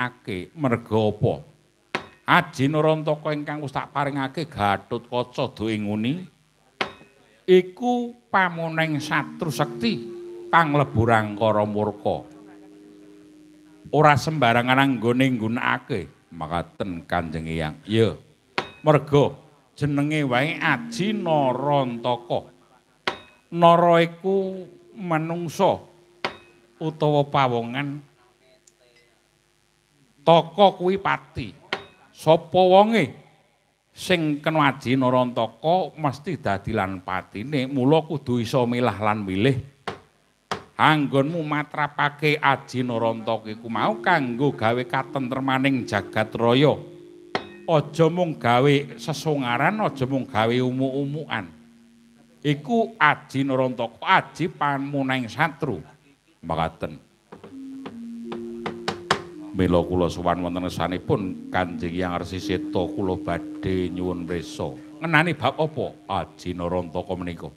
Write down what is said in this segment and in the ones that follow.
gunakake merga apa? Aji Narantaka ingkang wis tak paringake Gatotkaca duwe nguni iku pamuning satru sekti panglebu Rangkara murka. Ora sembarangan anggone nggunakake makaten Kanjeng Eyang. Ya, merga jenenge wae Aji Narantaka. Nara iku manungsa utawa pawongan. Taka kuwi pati. Sapa wonge sing kena Aji Narantaka mesti dadi lan patine, mula kudu isa milah lan milih. Anggonmu matrapake Aji Narantaka iku mau kanggo gawe katentremaning jagat raya. Aja mung gawe sesungaran, aja mung gawe umuk-umukan. Iku Aji Narantaka, aji pamuning satru. Makaten. Mila kula sowan wonten ngersanipun Kanjeng Hyang Resi Seta kula badhe nyuwun prisa. Ngenani bab apa Aji Narantaka menika?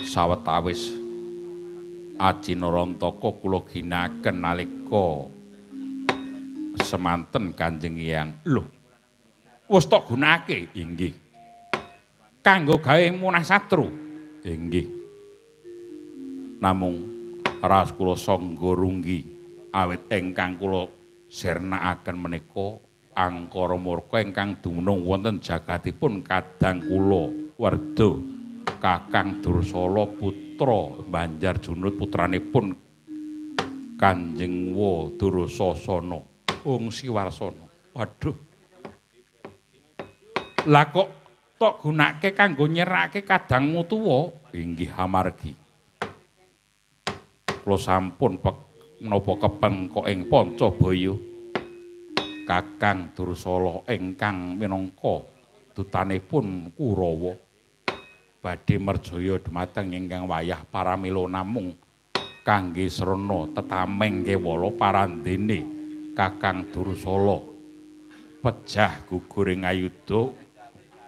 Sawetawis Aji Narantaka kula ginakaken nalika semanten Kanjeng Hyang. Lho. Wis tok gunakake? Inggih. Kanggo gawe munah satru. Inggih. Namung ras kula sangga runggi awit ingkang kula sirnakaken menika angkara murka ingkang dumunung wonten jagatipun kadang kula Werda Kakang Dursala putra Banjar Junut putranipun Kanjeng Wa Dursasana Wangsi Warsana. Waduh. Lah kok tok gunake kanggo nyerake kadangmu tuwa? Inggih amargi kula sampun menapa kepengko ing Pancabaya Kakang Dursala ingkang minangka dutanipun Kurawa badhe merjaya dumateng ingkang wayah paramila namung kangge srana tetameng kewala parandene Kakang Dursala pejah guguring ayuda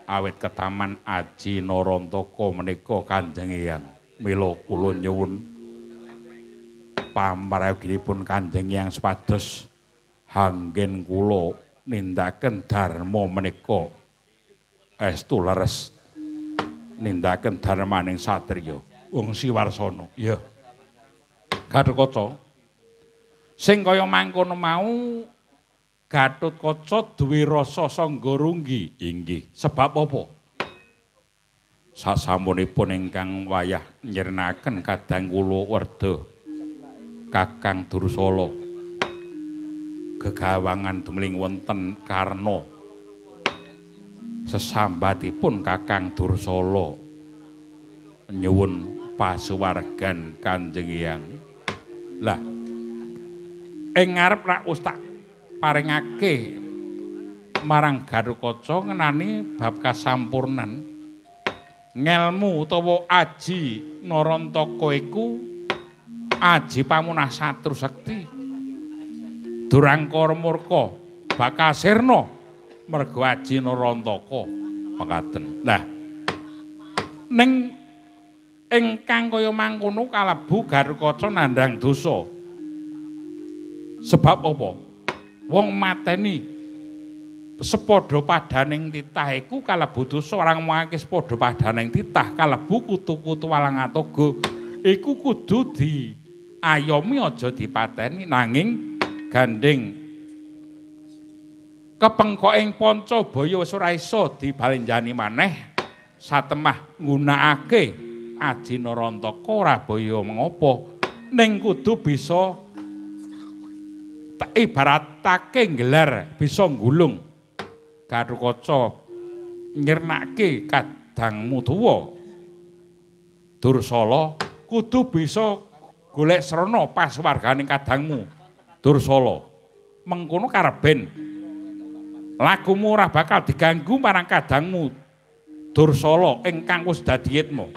awit ketaman Aji Narantaka menika Kanjeng Hyang. Mila kula nyuwun pamrayoginipun Kanjeng Hyang supados anggen kula nindakaken dharma menika estu leres nindakaken dharmaning satriya Wangsi Warsana. Ya. Gatotkaca sing kaya mangkono mau Gatotkaca duwe rasa sangga runggi. Inggih. Sebab apa? Sasampunipun ingkang wayah nyirnakaken kadang kula Werda Kakang Dursala gegawangan dumeling wonten Karna. Sesambatipun Kakang Dursala nyuwun pasuwargan Kanjeng Hyang. Lah ing ngarep rak ustak paringake marang Gatotkaca ngenani bab kasampurnan ngelmu utawa Aji Narantaka iku aji pamunah satru sekti Durangkara murka bakal sirna merga Aji Narantaka mekaten. Lah ning ingkang kaya mangkono kalebu Gatotkaca nandhang dosa. Sebab apa? Wong mateni sepadha padaning titah iku kalebu dosa. Orang mangke sepadha padaning titah kalebu kutu-kutu walangatoga iku kudu diayomi aja dipateni nanging gandeng kepengko ing Pancabaya wis ora isa dibalenjani maneh satemah nggunakake Aji Narantaka ora baya mengapa ning kudu bisa ibaratake nggelar bisa nggulung. Gatotkaca nyirnake kadangmu tuwa Dursala kudu bisa golek srana pasuwarganing kadangmu Dursala. Mengkono kareben lakumu ora bakal diganggu marang kadangmu Dursala ingkang wis dadi yitmu.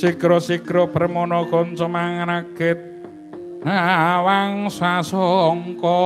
Sikra-sikra permana kanca mangrakit awang sasangka